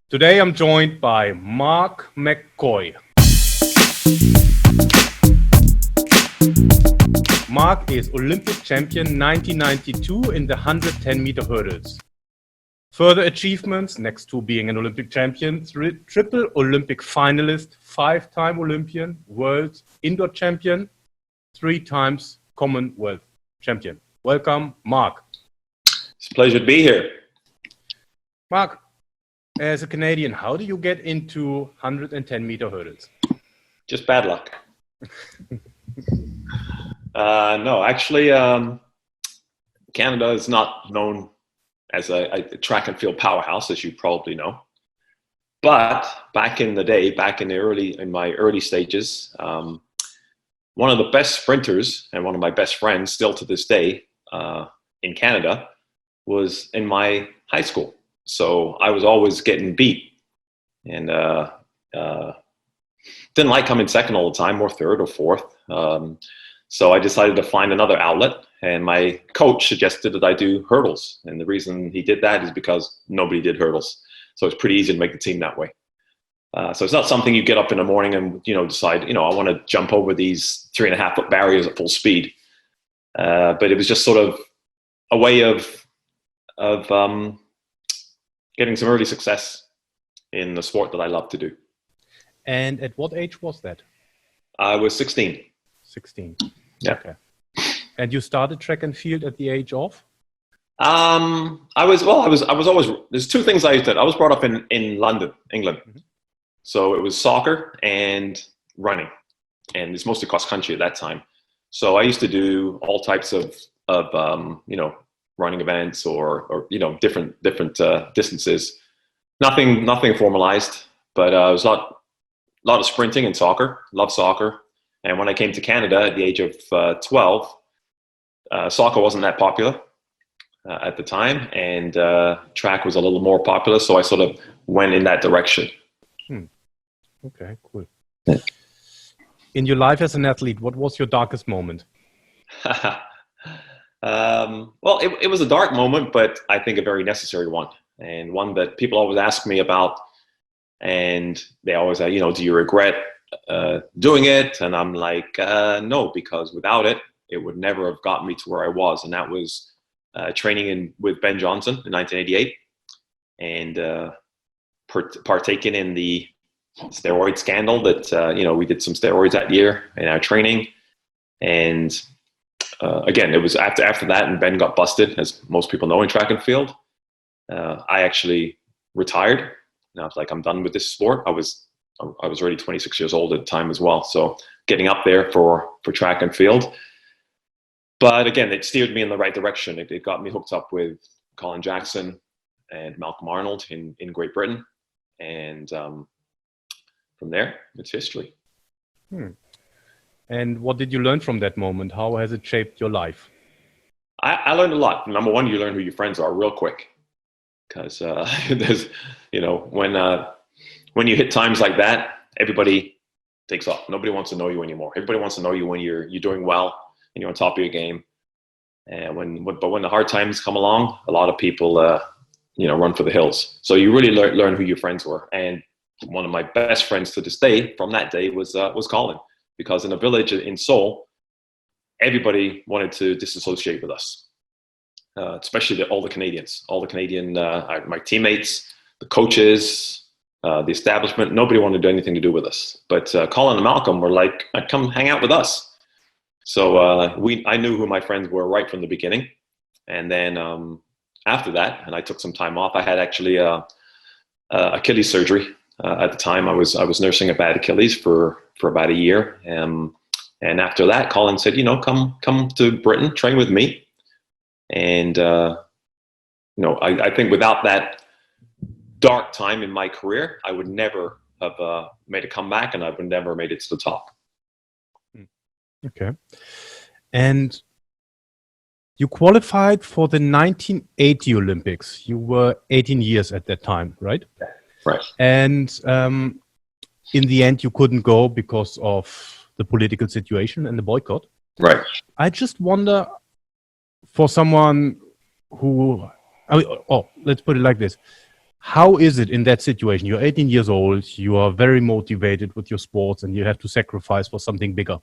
Today I'm joined by Mark McKoy. Mark is Olympic champion 1992 in the 110-meter hurdles. Further achievements, next to being an Olympic champion, triple Olympic finalist, 5-time Olympian, world indoor champion, 3 times Commonwealth champion. Welcome, Mark. It's a pleasure to be here. Mark, as a Canadian, how do you get into 110-meter hurdles? Just bad luck. No, actually, Canada is not known as a track and field powerhouse, as you probably know. But back in the day, in my early stages, one of the best sprinters and one of my best friends, still to this day, in Canada, was in my high school. So I was always getting beat, and didn't like coming second all the time, or third or fourth. So I decided to find another outlet, and my coach suggested that I do hurdles. And the reason he did that is because nobody did hurdles. So it's pretty easy to make the team that way. So it's not something you get up in the morning and, decide, I want to jump over these 3.5-foot barriers at full speed. But it was just sort of a way of getting some early success in the sport that I love to do. And at what age was that? I was 16. 16. Yeah. Okay. And you started track and field at the age of? I was always, there's 2 things I did. I was brought up in London, England. Mm-hmm. So it was soccer and running, and it's mostly cross country at that time. So I used to do all types of running events or different distances. Nothing formalized, but it was a lot of sprinting and soccer. Loved soccer. And when I came to Canada at the age of 12, soccer wasn't that popular at the time, and track was a little more popular. So I sort of went in that direction. Okay, cool. Yeah. In your life as an athlete, what was your darkest moment? Well, it was a dark moment, but I think a very necessary one, and one that people always ask me about. And they always say, do you regret doing it? And I'm like, no, because without it, it would never have gotten me to where I was. And that was training with Ben Johnson in 1988 and partaking in the steroid scandal that, we did some steroids that year in our training. And again, it was after that, and Ben got busted, as most people know in track and field. I actually retired. And I was like, I'm done with this sport. I was already 26 years old at the time as well. So getting up there for track and field. But again, it steered me in the right direction. It got me hooked up with Colin Jackson and Malcolm Arnold in Great Britain. And from there, it's history. And what did you learn from that moment? How has it shaped your life? I learned a lot. Number one, you learn who your friends are real quick. Because there's, when you hit times like that, everybody takes off. Nobody wants to know you anymore. Everybody wants to know you when you're doing well and you're on top of your game. And when the hard times come along, a lot of people, run for the hills. So you really learn who your friends were. And one of my best friends to this day from that day was Colin, because in a village in Seoul, everybody wanted to disassociate with us. Especially all the Canadians, my teammates, the coaches, the establishment. Nobody wanted to do anything to do with us. But Colin and Malcolm were like, come hang out with us. So I knew who my friends were right from the beginning. And then after that, and I took some time off. I had actually Achilles surgery at the time. I was nursing a bad Achilles for about a year. And after that, Colin said, come to Britain, train with me. And, I think without that dark time in my career, I would never have made a comeback, and I would never made it to the top. Okay. And you qualified for the 1980 Olympics. You were 18 years at that time, right? Right. And in the end, you couldn't go because of the political situation and the boycott. Right. I just wonder, for someone who, let's put it like this. How is it in that situation? You're 18 years old, you are very motivated with your sports, and you have to sacrifice for something bigger.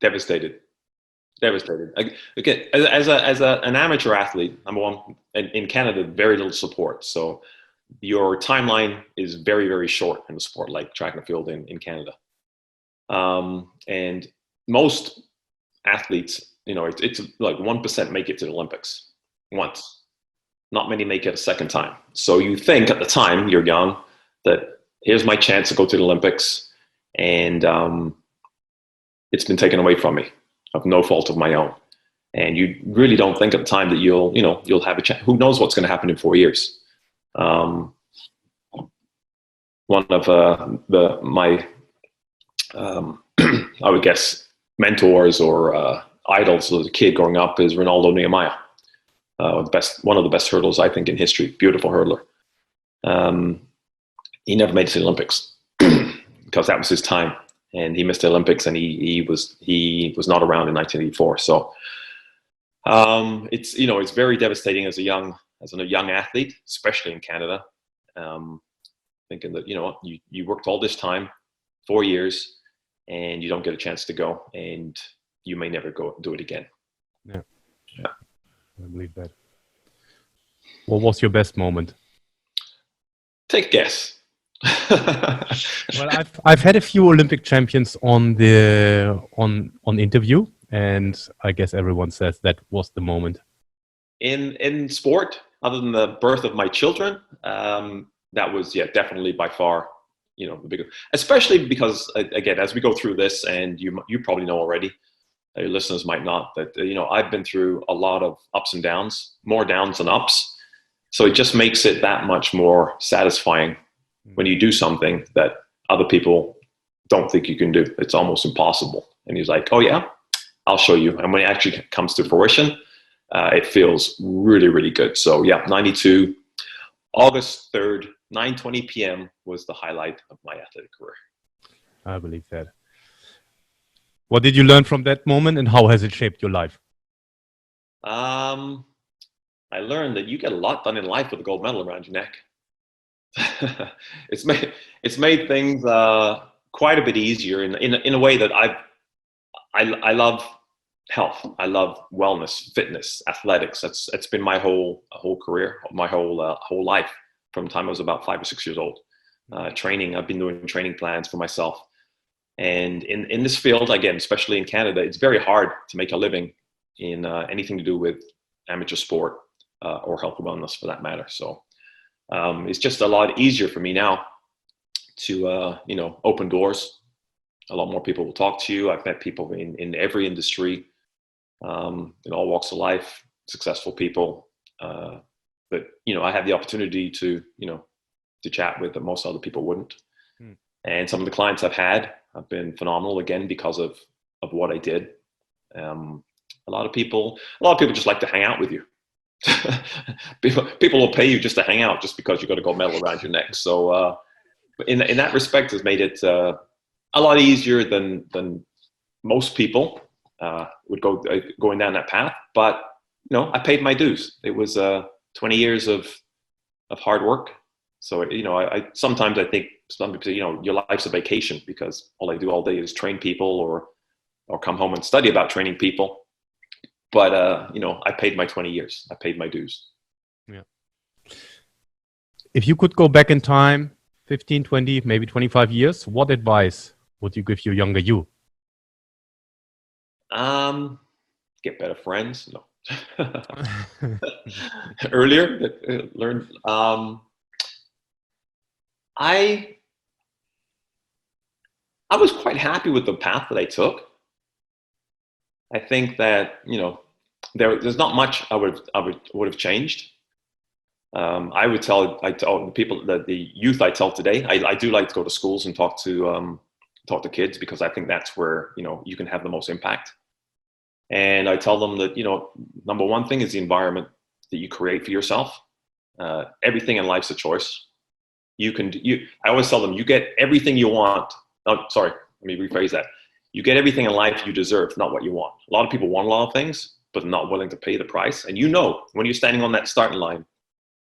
Devastated. Again, as an amateur athlete, number one, in Canada, very little support. So your timeline is very, very short in the sport, like track and field in Canada. And most athletes, it's like 1% make it to the Olympics once. Not many make it a second time. So you think at the time, you're young, that here's my chance to go to the Olympics, and it's been taken away from me of no fault of my own. And you really don't think at the time that you'll have a chance. Who knows what's going to happen in 4 years? One of my I would guess mentors or idols as a kid growing up is Ronaldo Nehemiah, one of the best hurdlers I think in history. Beautiful hurdler. He never made it to the Olympics because that was his time, and he missed the Olympics, and he was not around in 1984. So it's very devastating as a young athlete, especially in Canada, thinking that you worked all this time, 4 years, and you don't get a chance to go, and you may never go do it again. Yeah, I believe that. What was your best moment? Take a guess. Well, I've had a few Olympic champions on interview, and I guess everyone says that was the moment. In sport, other than the birth of my children, that was definitely by far the bigger. Especially because again, as we go through this, and you probably know already, your listeners might not, that I've been through a lot of ups and downs, more downs than ups. So it just makes it that much more satisfying when you do something that other people don't think you can do. It's almost impossible. And he's like, oh yeah, I'll show you. And when it actually comes to fruition, it feels really, really good. So yeah, 92, August 3rd, 9:20 p.m. was the highlight of my athletic career. I believe that. What did you learn from that moment, and how has it shaped your life? I learned that you get a lot done in life with a gold medal around your neck. It's made things quite a bit easier in a way that I love health. I love wellness, fitness, athletics. It's been my whole career, my whole life from the time I was about 5 or 6 years old. Training, I've been doing training plans for myself. And in this field, again, especially in Canada, it's very hard to make a living in anything to do with amateur sport or health and wellness for that matter. So it's just a lot easier for me now to open doors. A lot more people will talk to you. I've met people in every industry, in all walks of life, successful people that I have the opportunity to chat with that most other people wouldn't. And some of the clients I've had have been phenomenal, again, because of what I did. A lot of people just like to hang out with you. People will pay you just to hang out just because you got a gold medal around your neck. So in that respect, has made it a lot easier than most people would going down that path. But I paid my dues. It was 20 years of hard work. So I sometimes I think some people say your life's a vacation because all I do all day is train people or come home and study about training people. But I paid my 20 years. I paid my dues. Yeah. If you could go back in time, 15, 20, maybe 25 years, what advice would you give your younger you? Get better friends. No. Earlier, learn. I was quite happy with the path that I took. I think that there's not much I would have changed. I tell the people, that the youth I tell today, I do like to go to schools and talk to kids, because I think that's where you can have the most impact. And I tell them that number one thing is the environment that you create for yourself. Everything in life's a choice. I always tell them, you get everything you want. Oh, sorry, let me rephrase that. You get everything in life you deserve, not what you want. A lot of people want a lot of things, but not willing to pay the price. And when you're standing on that starting line,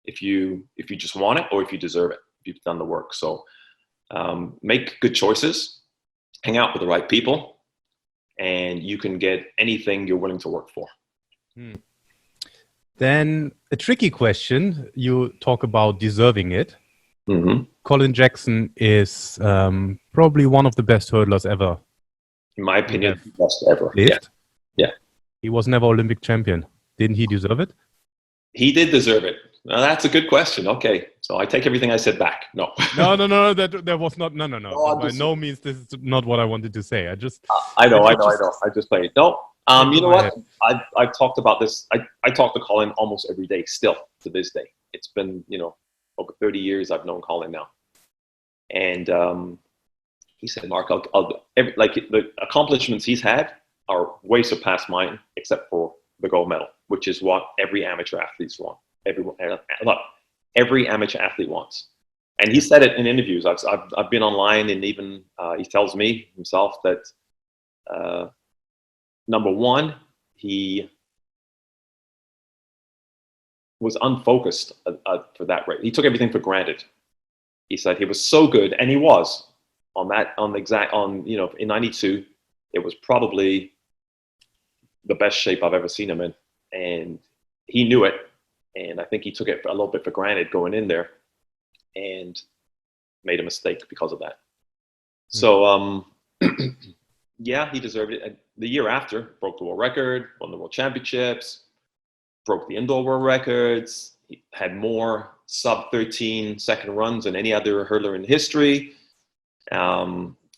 if you just want it or if you deserve it, if you've done the work. So make good choices, hang out with the right people, and you can get anything you're willing to work for. Then a tricky question. You talk about deserving it. Mm-hmm. Colin Jackson is probably one of the best hurdlers ever. In my opinion, best ever. Lived. Yeah. He was never Olympic champion. Didn't he deserve it? He did deserve it. Now, that's a good question. Okay, so I take everything I said back. No. No. That was not. No. By no means, this is not what I wanted to say. I know. I just played. No. You know what? I've talked about this. I talk to Colin almost every day, still to this day. It's been, over 30 years I've known Colin now, and he said, "Mark, the accomplishments he's had are way surpassed mine, except for the gold medal, which is what every amateur athlete's want. Every amateur athlete wants." And he said it in interviews. I've been online, and even he tells me himself that number one, he was unfocused for that race. He took everything for granted. He said he was so good, and he was in '92. It was probably the best shape I've ever seen him in, and he knew it. And I think he took it a little bit for granted going in there, and made a mistake because of that. So, yeah, he deserved it. And the year after, broke the world record, won the world championships, broke the indoor world records. He had more sub-13 second runs than any other hurdler in history.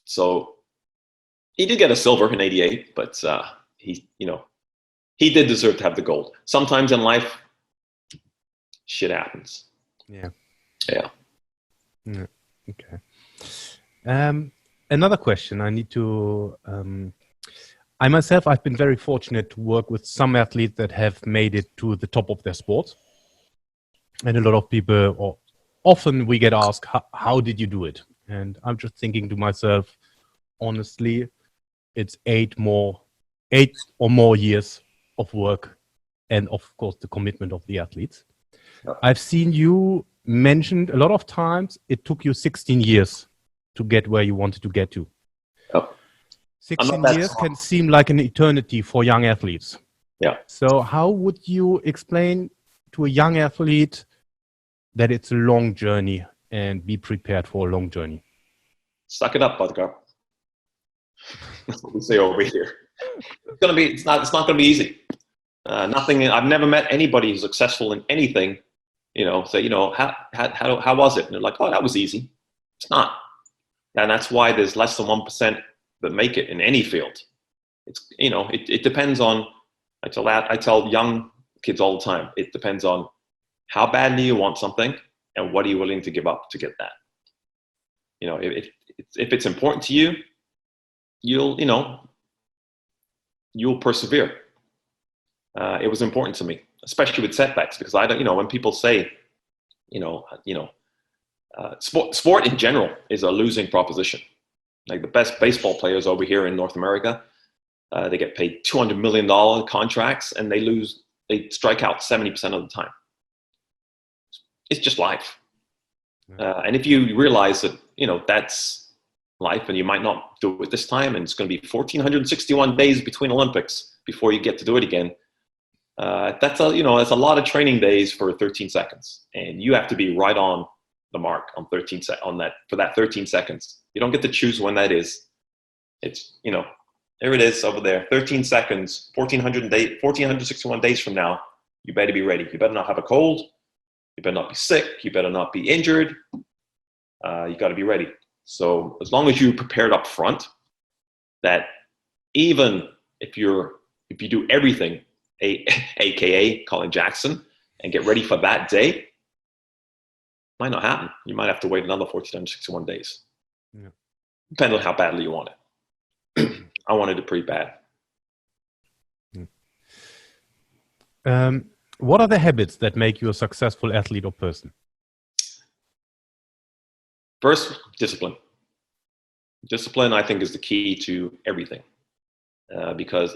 So he did get a silver in '88, but he did deserve to have the gold. Sometimes in life, shit happens. Yeah. Okay. Another question I need to. I myself, I've been very fortunate to work with some athletes that have made it to the top of their sport, and a lot of people, or often we get asked, "How did you do it?" And I'm just thinking to myself, honestly, it's 8 or more years of work, and of course the commitment of the athletes. I've seen you mentioned a lot of times it took you 16 years to get where you wanted to get to. 16 years can seem like an eternity for young athletes. Yeah. So how would you explain to a young athlete that it's a long journey and be prepared for a long journey? Suck it up, buttercup. That's what we say over here. It's not going to be easy. I've never met anybody who's successful in anything, say, how was it? And they're like, oh, that was easy. It's not. And that's why there's less than 1% that make it in any field. It's, it depends on, I tell young kids all the time, it depends on how badly you want something and what are you willing to give up to get that. If it's important to you, you'll persevere. It was important to me, especially with setbacks, because I don't, when people say, sport in general is a losing proposition. Like the best baseball players over here in North America, they get paid $200 million contracts, and they strike out 70% of the time. It's just life. And if you realize that, that's life, and you might not do it this time, and it's going to be 1,461 days between Olympics before you get to do it again. That's a lot of training days for 13 seconds, and you have to be right on the mark on for that 13 seconds. You don't get to choose when that is. It's, there it is over there, 13 seconds, 1,461 days from now. You better be ready. You better not have a cold. You better not be sick. You better not be injured. You got to be ready. So as long as you prepared up front, that even if you do everything, AKA Colin Jackson, and get ready for that day, might not happen. You might have to wait another 1,461 days. Yeah. Depending on how badly you want it. I wanted it pretty bad. What are the habits that make you a successful athlete or person? First, discipline. Discipline, I think, is the key to everything. Because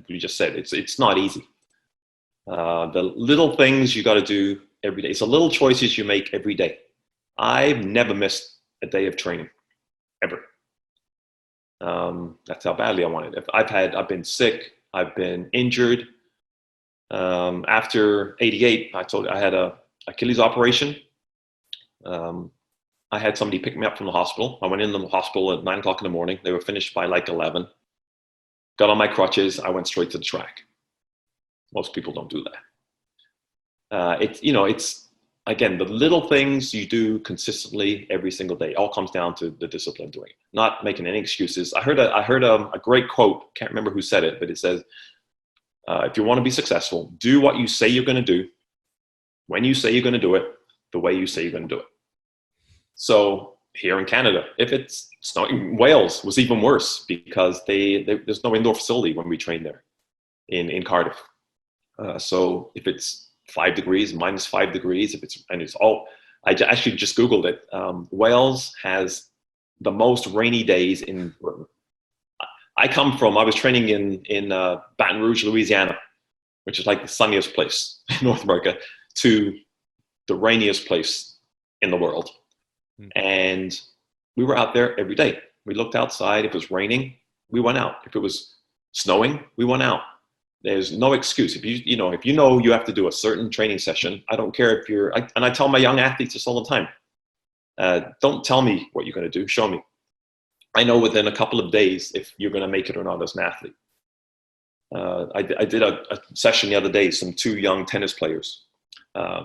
you just said it's not easy. The little things you got to do every day. It's the little choices you make every day. I've never missed a day of training, ever. That's how badly I wanted it. I've been sick. I've been injured. After '88, I told you I had a Achilles operation. I had somebody pick me up from the hospital. I went into the hospital at 9 o'clock in the morning. They were finished by like 11. Got on my crutches. I went straight to the track. Most people don't do that. It's again, the little things you do consistently every single day. It all comes down to the discipline doing it, not making any excuses. I heard a great quote. Can't remember who said it, but it says, if you want to be successful, do what you say you're going to do, when you say you're going to do it, the way you say you're going to do it. So here in Canada, if it's snowing, Wales was even worse because there's no indoor facility when we train there in Cardiff. So if it's 5 degrees, -5 degrees, I actually just Googled it. Wales has the most rainy days in Britain. I was training in Baton Rouge, Louisiana, which is like the sunniest place in North America, to the rainiest place in the world. And we were out there every day. We looked outside. If it was raining, we went out. If it was snowing, we went out. There's no excuse. If you know you have to do a certain training session, I don't care if and I tell my young athletes this all the time. Don't tell me what you're going to do. Show me. I know within a couple of days if you're going to make it or not as an athlete. I did a session the other day, two young tennis players.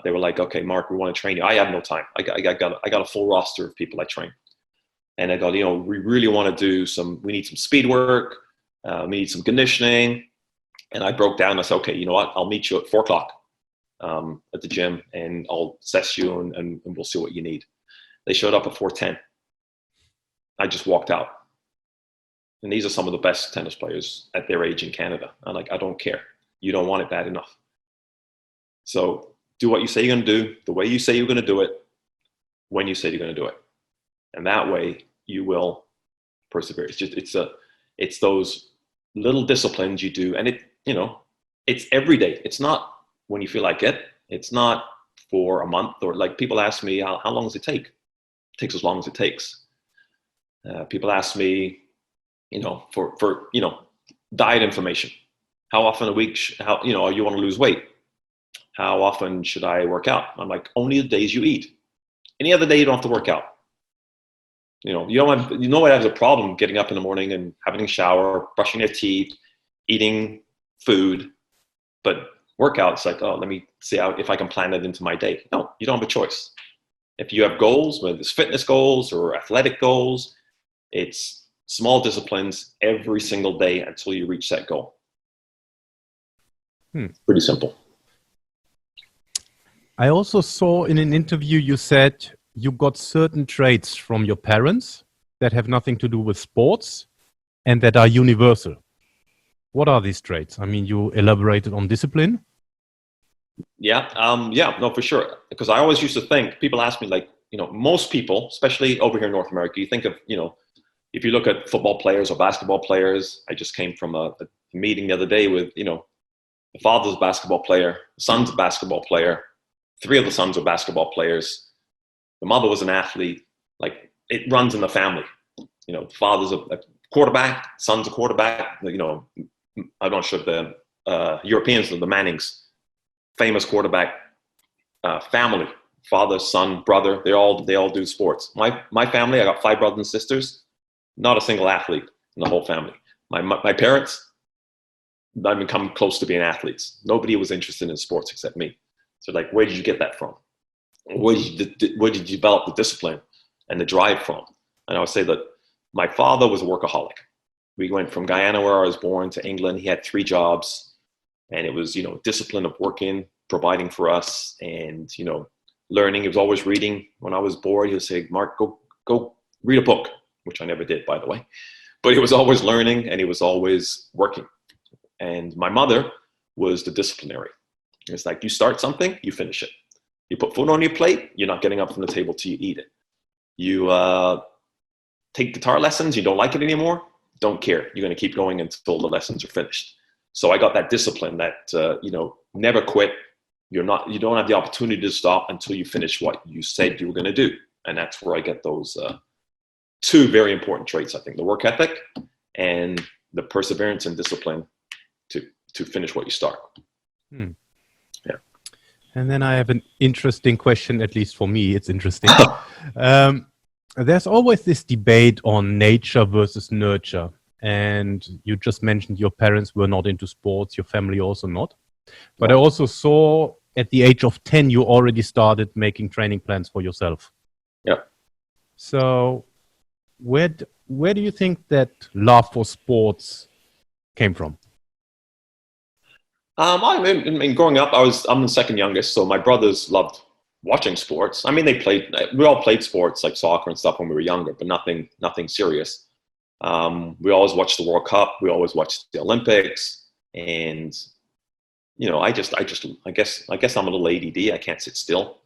They were like, okay, Mark, we want to train you. I have no time. I got a full roster of people I train. And I go, we really want to do we need some speed work. We need some conditioning. And I broke down. I said, okay, you know what? I'll meet you at 4 o'clock at the gym and I'll assess you and we'll see what you need. They showed up at 4:10. I just walked out. And these are some of the best tennis players at their age in Canada. I'm like, I don't care. You don't want it bad enough. So do what you say you're going to do, the way you say you're going to do it, when you say you're going to do it. And that way you will persevere. It's those little disciplines you do. And it's every day. It's not when you feel like it. It's not for a month or like people ask me, how long does it take? It takes as long as it takes. People ask me, for diet information. How often a week, you want to lose weight? How often should I work out? I'm like, only the days you eat. Any other day you don't have to work out. Nobody has a problem getting up in the morning and having a shower, brushing their teeth, eating food. But workouts like, let me see if I can plan it into my day. No, you don't have a choice. If you have goals, whether it's fitness goals or athletic goals, it's small disciplines every single day until you reach that goal. Pretty simple. I also saw in an interview you said you got certain traits from your parents that have nothing to do with sports and that are universal. What are these traits? I mean, you elaborated on discipline. Yeah, no, for sure. Because I always used to think, people ask me like, most people, especially over here in North America, you think of, if you look at football players or basketball players, I just came from a meeting the other day with, the father's a basketball player, the son's a basketball player, 3 of the sons are basketball players. The mother was an athlete. Like it runs in the family. The father's a quarterback, son's a quarterback. I'm not sure if the Europeans, the Mannings, famous quarterback family, father, son, brother. They all do sports. My family, I got 5 brothers and sisters. Not a single athlete in the whole family. My parents, not even come close to being athletes. Nobody was interested in sports except me. So like, where did you get that from? Where did you develop the discipline and the drive from? And I would say that my father was a workaholic. We went from Guyana, where I was born, to England. He had 3 jobs, and it was, discipline of working, providing for us, and, learning. He was always reading. When I was bored, he would say, Mark, go read a book, which I never did, by the way. But he was always learning, and he was always working. And my mother was the disciplinary. It's like, you start something, you finish it. You put food on your plate, you're not getting up from the table till you eat it. You take guitar lessons, you don't like it anymore, don't care. You're going to keep going until the lessons are finished. So I got that discipline that, never quit, you don't have the opportunity to stop until you finish what you said you were going to do. And that's where I get those two very important traits, I think: the work ethic and the perseverance and discipline to finish what you start. Hmm. Yeah. And then I have an interesting question, at least for me, it's interesting. There's always this debate on nature versus nurture. And you just mentioned your parents were not into sports, your family also not. But No. I also saw at the age of 10, you already started making training plans for yourself. Yeah. So where do you think that love for sports came from? I mean, growing up, I'm the second youngest, so my brothers loved watching sports. I mean, we all played sports like soccer and stuff when we were younger, but nothing serious. We always watched the World Cup. We always watched the Olympics, and I guess I'm a little ADD. I can't sit still.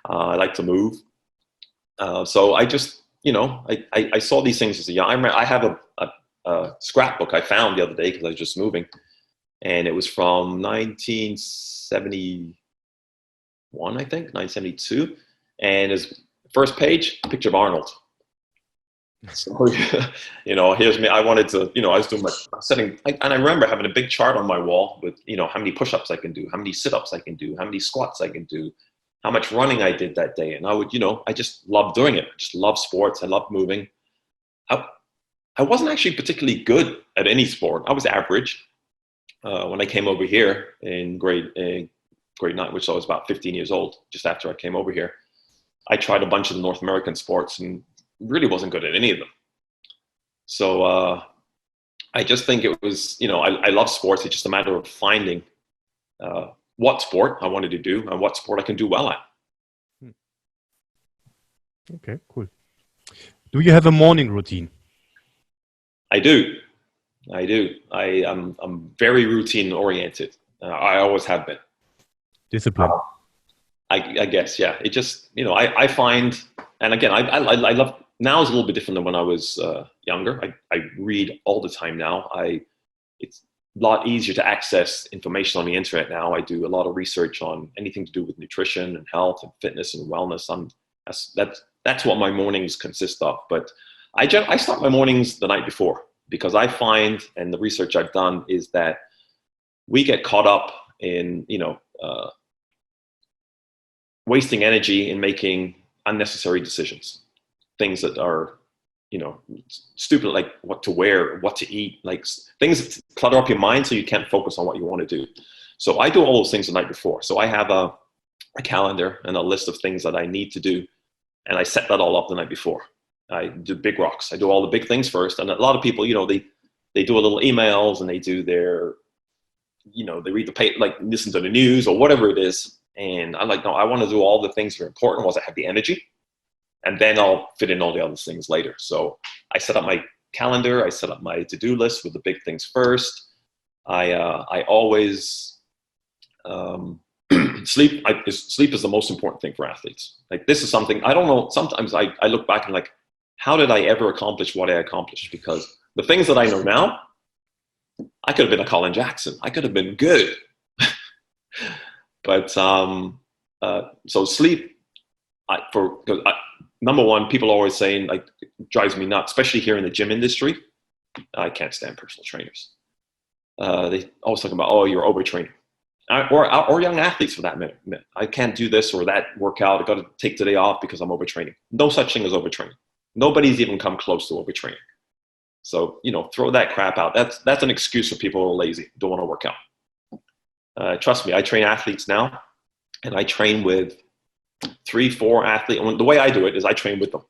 I like to move. So I just, I saw these things as a young. I have a scrapbook I found the other day because I was just moving. And it was from 1971, I think, 1972. And his first page, a picture of Arnold. So, here's me. I wanted to, I was doing my setting. And I remember having a big chart on my wall with, how many push-ups I can do, how many sit-ups I can do, how many squats I can do, how much running I did that day. And I would, I just loved doing it. I just love sports. I love moving. I wasn't actually particularly good at any sport. I was average. When I came over here in grade 9, which I was about 15 years old, just after I came over here, I tried a bunch of the North American sports and really wasn't good at any of them. So I just think it was, I love sports. It's just a matter of finding what sport I wanted to do and what sport I can do well at. Okay, cool. Do you have a morning routine? I do. I'm very routine oriented. I always have been. Discipline. I guess, yeah. It just, I find, and again, I love, now is a little bit different than when I was younger. I read all the time now. It's a lot easier to access information on the internet now. I do a lot of research on anything to do with nutrition and health and fitness and wellness. That's what my mornings consist of. But I start my mornings the night before. Because I find, and the research I've done, is that we get caught up in, wasting energy in making unnecessary decisions. Things that are, stupid, like what to wear, what to eat, like things that clutter up your mind so you can't focus on what you want to do. So I do all those things the night before. So I have a calendar and a list of things that I need to do, and I set that all up the night before. I do big rocks. I do all the big things first. And a lot of people, they do a little emails and they do their, they read the paper, like listen to the news or whatever it is. And I'm like, no, I want to do all the things that are important once I have the energy. And then I'll fit in all the other things later. So I set up my calendar. I set up my to-do list with the big things first. I always, sleep is the most important thing for athletes. Like this is something, I don't know, sometimes I look back and like, how did I ever accomplish what I accomplished? Because the things that I know now, I could have been a Colin Jackson. I could have been good. But so sleep, number one, people are always saying, like, it drives me nuts, especially here in the gym industry. I can't stand personal trainers. They always talk about, oh, you're overtraining. Or young athletes for that matter. I can't do this or that workout. I got to take today off because I'm overtraining. No such thing as overtraining. Nobody's even come close to overtraining. So, throw that crap out. That's an excuse for people who are lazy, don't want to work out. Trust me, I train athletes now, and I train with 3-4 athletes. And the way I do it is I train with them.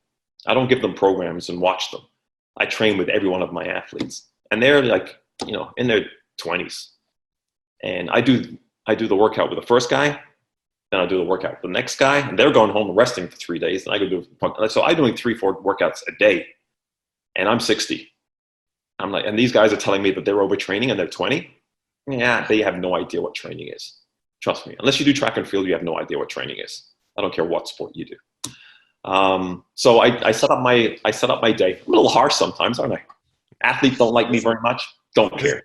I don't give them programs and watch them. I train with every one of my athletes, and they're like, in their 20s. And I do the workout with the first guy, then I do the workout with the next guy, and they're going home and resting for 3 days. And I go so I'm doing 3-4 workouts a day, and I'm 60. I'm like, and these guys are telling me that they're overtraining and they're 20. Yeah, they have no idea what training is. Trust me. Unless you do track and field, you have no idea what training is. I don't care what sport you do. So I set up my day. I'm a little harsh sometimes, aren't I? Athletes don't like me very much. Don't care.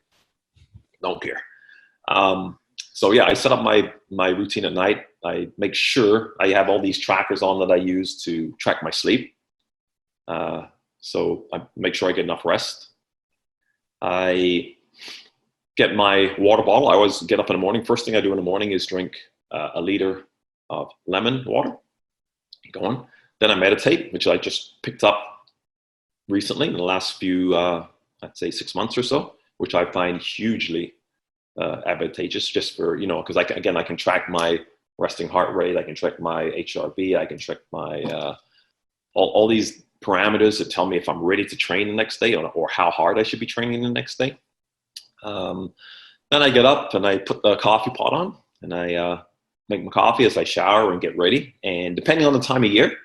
So yeah, I set up my routine at night. I make sure I have all these trackers on that I use to track my sleep. So I make sure I get enough rest. I get my water bottle. I always get up in the morning. First thing I do in the morning is drink a liter of lemon water. Go on. Then I meditate, which I just picked up recently in the last few, I'd say 6 months or so, which I find hugely advantageous just for, because I can track my resting heart rate. I can track my HRV. I can track my, all these parameters that tell me if I'm ready to train the next day or how hard I should be training the next day. Then I get up and I put the coffee pot on and I make my coffee as I shower and get ready. And depending on the time of year,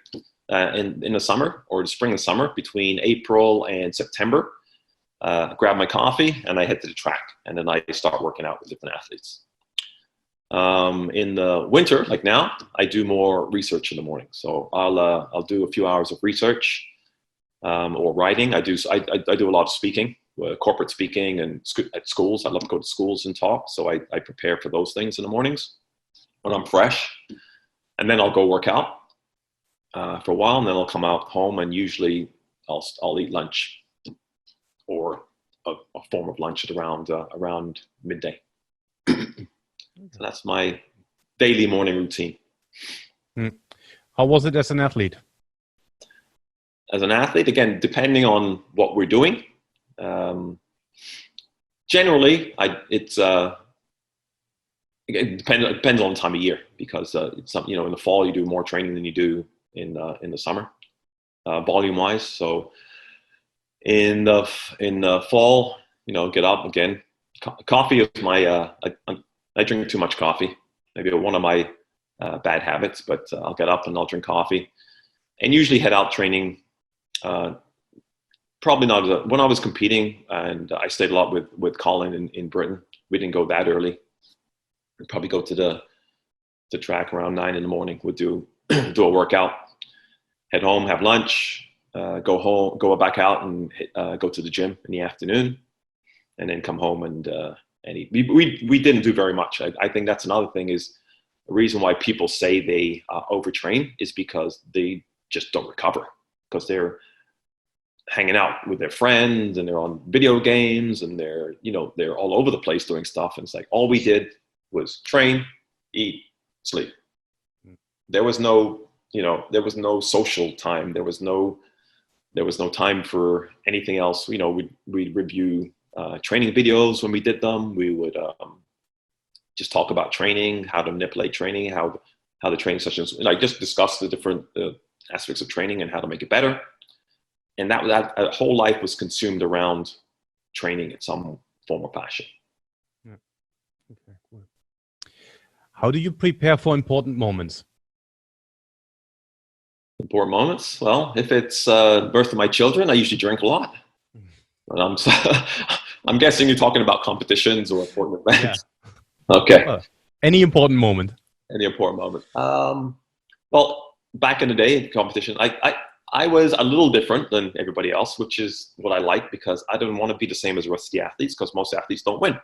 in the summer or the spring and summer, between April and September, grab my coffee and I head to the track. And then I start working out with different athletes. In the winter, like now, I do more research in the morning. So I'll do a few hours of research or writing. I do a lot of speaking, corporate speaking, and at schools. I love to go to schools and talk. So I prepare for those things in the mornings when I'm fresh, and then I'll go work out for a while, and then I'll come out home, and usually I'll eat lunch or a form of lunch at around midday. So that's my daily morning routine. How was it as an athlete? As an athlete, again, depending on what we're doing, generally, it depends on the time of year, because it's in the fall you do more training than you do in the summer, volume-wise. So in the fall, get up again. Coffee is my I drink too much coffee. Maybe one of my bad habits, but I'll get up and I'll drink coffee, and usually head out training. Probably not when I was competing, and I stayed a lot with Colin in Britain. We didn't go that early. We'd probably go to the track around 9 in the morning. We'd do a workout, head home, have lunch, go home, go back out and go to the gym in the afternoon, and then come home and eat. We didn't do very much. I think that's another thing, is the reason why people say they overtrain is because they just don't recover, because they're hanging out with their friends and they're on video games and they're all over the place doing stuff. And it's like, all we did was train, eat, sleep. There was no social time. There was no time for anything else. We'd review training videos when we did them. We would just talk about training, how to manipulate training, how the training sessions, just discuss the different aspects of training and how to make it better. And that whole life was consumed around training in some form or fashion. Yeah. Okay, cool. How do you prepare for important moments? Important moments? Well, if it's birth of my children, I usually drink a lot. But I'm guessing you're talking about competitions or important events. Yeah. Okay. Any important moment? Any important moment. Well, back in the day in competition, I was a little different than everybody else, which is what I like, because I didn't want to be the same as the rest of the athletes, because most athletes don't win.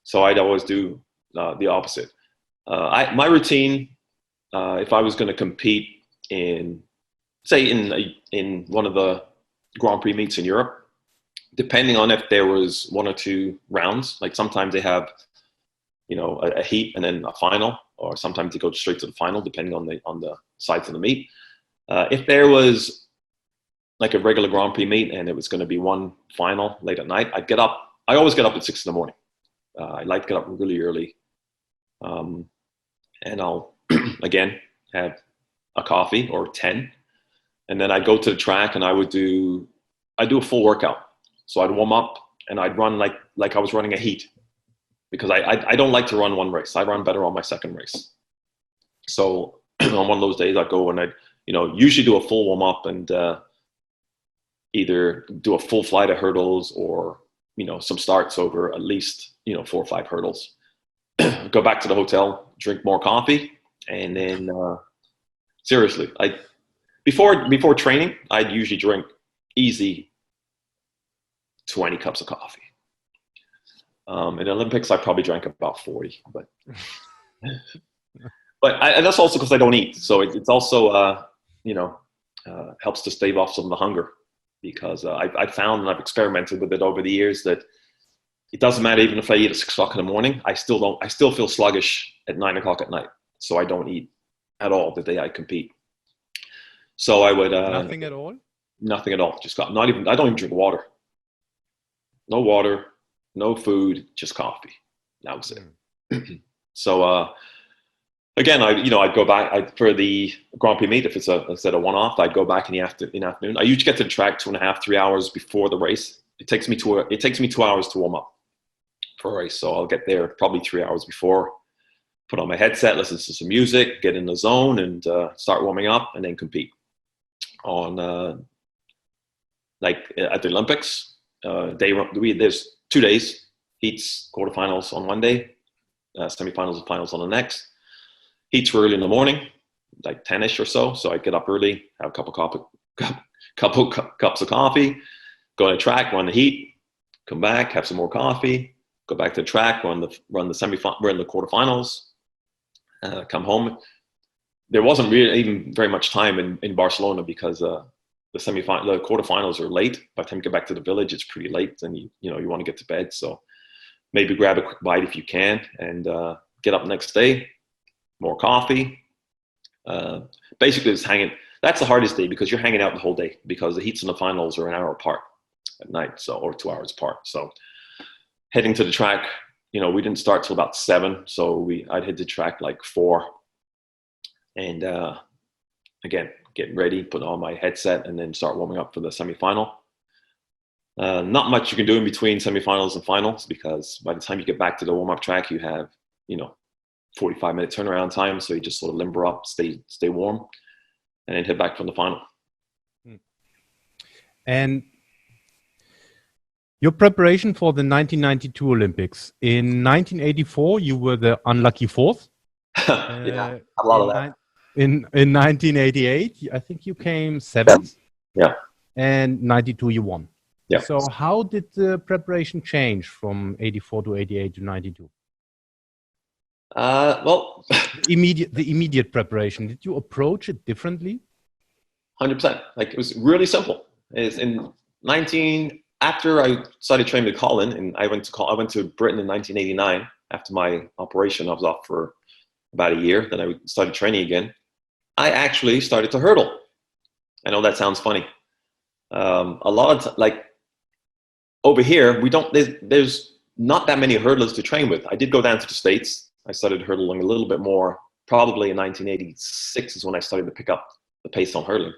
So I'd always do the opposite. My routine, if I was going to compete in one of the Grand Prix meets in Europe, depending on if there was 1 or 2 rounds, like sometimes they have, a heat and then a final, or sometimes they go straight to the final, depending on the sides of the meet. If there was like a regular Grand Prix meet and it was going to be one final late at night, I'd get up. I always get up at 6 in the morning. I like to get up really early. And I'll, again, have a coffee or 10. And then I'd go to the track and I'd do a full workout. So I'd warm up and I'd run like I was running a heat, because I don't like to run one race. I run better on my second race. So on one of those days I'd go and I'd, usually do a full warm up and either do a full flight of hurdles or, some starts over at least, 4 or 5 hurdles. Go back to the hotel, drink more coffee, and then seriously, before training, I'd usually drink easy 20 cups of coffee. In the Olympics, I probably drank about 40, but and that's also because I don't eat. So it's also, helps to stave off some of the hunger, because I've found, and I've experimented with it over the years, that it doesn't matter even if I eat at 6 o'clock in the morning, I still feel sluggish at 9 o'clock at night. So I don't eat at all the day I compete. So I would, Nothing at all? Nothing at all. I don't even drink water. No water, no food, just coffee. That was it. So, again, I'd go back for the Grand Prix meet. If it's a one-off, I'd go back in the afternoon. I usually get to the track 2.5, 3 hours before the race. It takes me 2 hours to warm up for a race. So I'll get there probably 3 hours before, put on my headset, listen to some music, get in the zone, and start warming up, and then compete. On like at the Olympics, there's 2 days: heats, quarterfinals on one day, semifinals and finals on the next. Heats were early in the morning, like 10ish or so. So I'd get up early, have a couple cups of coffee, go on the track, run the heat, come back, have some more coffee, go back to the track, run the quarterfinals, come home. There wasn't really even very much time in Barcelona, because the quarterfinals are late. By the time you get back to the village, it's pretty late, and you want to get to bed. So maybe grab a quick bite if you can, and get up next day, more coffee. Basically, it's hanging. That's the hardest day, because you're hanging out the whole day, because the heats and the finals are an hour apart at night, or 2 hours apart. So heading to the track, we didn't start till about 7. So I'd hit the track like 4. And again, getting ready, put on my headset, and then start warming up for the semifinal. Not much you can do in between semifinals and finals, because by the time you get back to the warm-up track, you have 45-minute turnaround time. So you just sort of limber up, stay warm, and then head back from the final. And your preparation for the 1992 Olympics. In 1984, you were the unlucky 4th. Yeah, a lot of that. In 1988, I think you came 7th. Yeah. And 92, you won. Yeah. So how did the preparation change from 84 to 88 to 92? Well, the immediate preparation, did you approach it differently? 100%. Like, it was really simple. After I started training with Colin, and I went to Britain in 1989 after my operation. I was off for about a year. Then I started training again. I actually started to hurdle. I know that sounds funny. A lot of like over here, there's not that many hurdlers to train with. I did go down to the States. I started hurdling a little bit more. Probably in 1986 is when I started to pick up the pace on hurdling.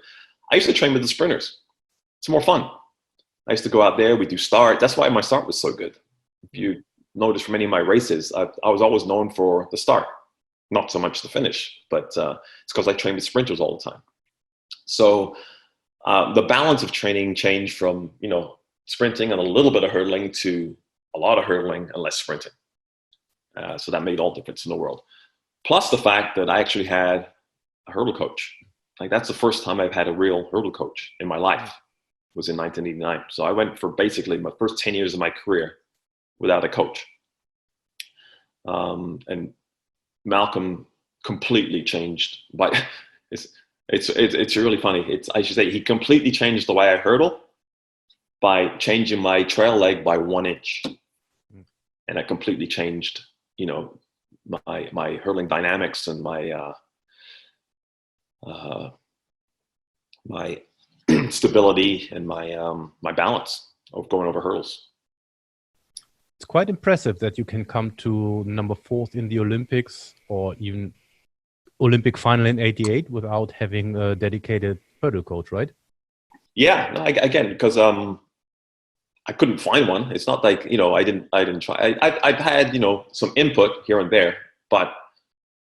I used to train with the sprinters. It's more fun. I used to go out there. We do start. That's why my start was so good. If you notice from any of my races, I was always known for the start, not so much the finish. But it's because I trained with sprinters all the time. So the balance of training changed from sprinting and a little bit of hurdling to a lot of hurdling and less sprinting. So that made all the difference in the world. Plus the fact that I actually had a hurdle coach. Like, that's the first time I've had a real hurdle coach in my life, was in 1989. So I went for basically my first 10 years of my career without a coach. And Malcolm completely changed. But it's really funny. I should say he completely changed the way I hurdle by changing my trail leg by 1 inch. And that completely changed, my hurdling dynamics and my my stability and my balance of going over hurdles. It's quite impressive that you can come to number 4th in the Olympics, or even Olympic final in 88, without having a dedicated hurdle coach, right? Yeah, no, again, because I couldn't find one. It's not like, I didn't try. I've had, some input here and there, but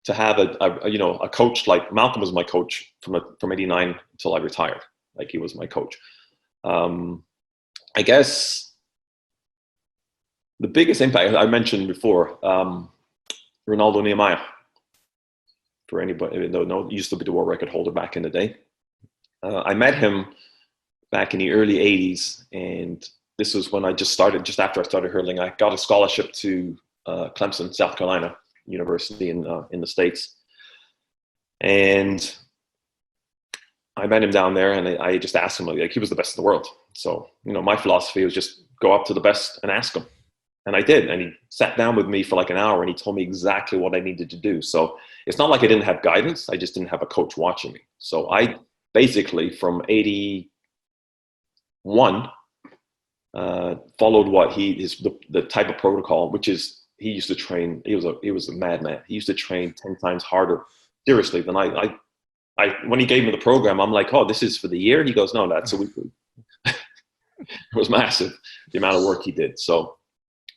to have a coach like Malcolm was my coach from 89 until I retired. Like, he was my coach. I guess the biggest impact I mentioned before, Ronaldo Nehemiah. For anybody who don't know, he used to be the world record holder back in the day. I met him back in the early 80s, and this was when I just after I started hurdling. I got a scholarship to Clemson, South Carolina University in the States. And I met him down there, and I just asked him, like, he was the best in the world. So, my philosophy was just go up to the best and ask him. And I did. And he sat down with me for like an hour, and he told me exactly what I needed to do. So it's not like I didn't have guidance. I just didn't have a coach watching me. So I basically, from 81, followed what the type of protocol, which is, he used to train. He was a madman. He used to train 10 times harder, seriously, than I when he gave me the program, I'm like, oh, this is for the year? He goes, no, that's a weekly. It was massive, the amount of work he did. So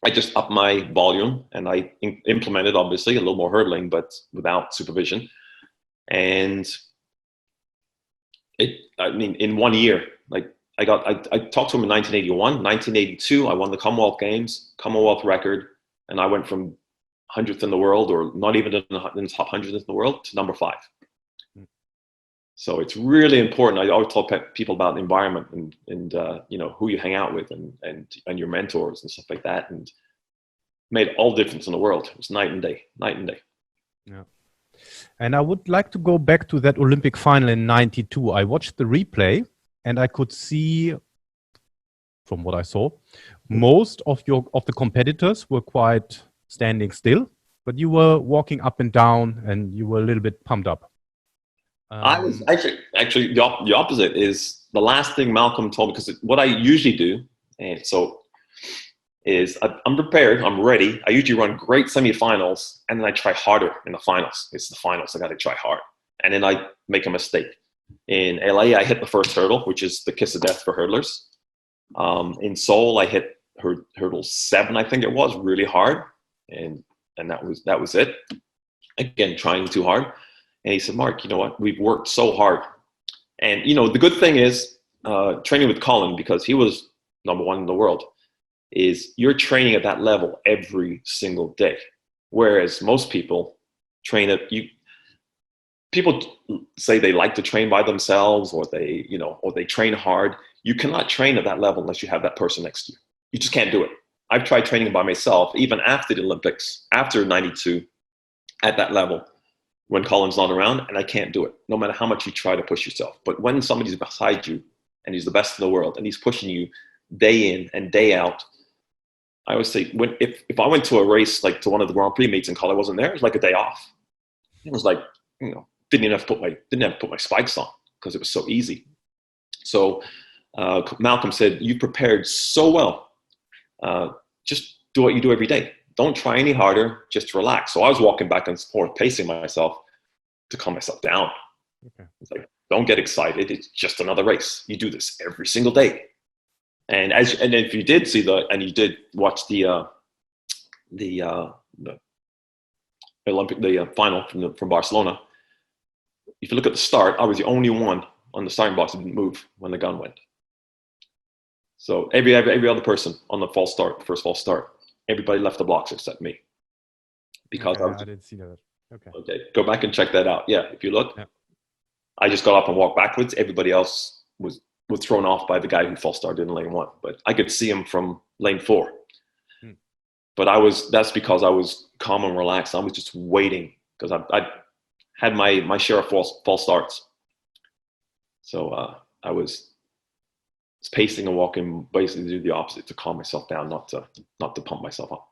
I just upped my volume, and I implemented, obviously, a little more hurdling, but without supervision. And in 1 year, like I talked to him in 1981, 1982, I won the Commonwealth Games, Commonwealth record, and I went from 100th in the world, or not even in the top 100th in the world, to number 5. So it's really important. I always tell people about the environment and who you hang out with and your mentors and stuff like that, and made all the difference in the world. It was night and day. Yeah. And I would like to go back to that Olympic final in '92. I watched the replay, and I could see, from what I saw, most of the competitors were quite standing still, but you were walking up and down, and you were a little bit pumped up. I was actually the opposite. Is the last thing Malcolm told me, because what I usually do, and so is I'm prepared, I'm ready. I usually run great semifinals, and then I try harder in the finals. It's the finals, I got to try hard, and then I make a mistake. In LA, I hit the first hurdle, which is the kiss of death for hurdlers. In Seoul, I hit hurdle 7, I think it was, really hard, and that was it. Again, trying too hard. And he said, Mark, you know what? We've worked so hard. And, the good thing is training with Colin, because he was number 1 in the world, is you're training at that level every single day. Whereas most people train people say they like to train by themselves, or they train hard. You cannot train at that level unless you have that person next to you. You just can't do it. I've tried training by myself, even after the Olympics, after '92, at that level, when Colin's not around, and I can't do it, no matter how much you try to push yourself. But when somebody's beside you, and he's the best in the world, and he's pushing you day in and day out, I always say, if I went to a race, like to one of the Grand Prix meets, and Colin wasn't there, it was like a day off. It was like, didn't have to put my spikes on, because it was so easy. So Malcolm said, you prepared so well. Just do what you do every day. Don't try any harder, just relax. So I was walking back and forth, pacing myself to calm myself down. Okay. It's like, don't get excited. It's just another race. You do this every single day. And if you did see you did watch the Olympic, the final from Barcelona, if you look at the start, I was the only one on the starting box that didn't move when the gun went. So every other person on the first false start, everybody left the blocks except me. Because I didn't see that. Okay, go back and check that out. Yeah, if you look, I just got up and walked backwards. Everybody else was thrown off by the guy who false started in lane 1, but I could see him from lane 4. But that's because I was calm and relaxed. I was just waiting, because I had my share of false starts. So I was pacing and walking, basically do the opposite, to calm myself down, not to pump myself up.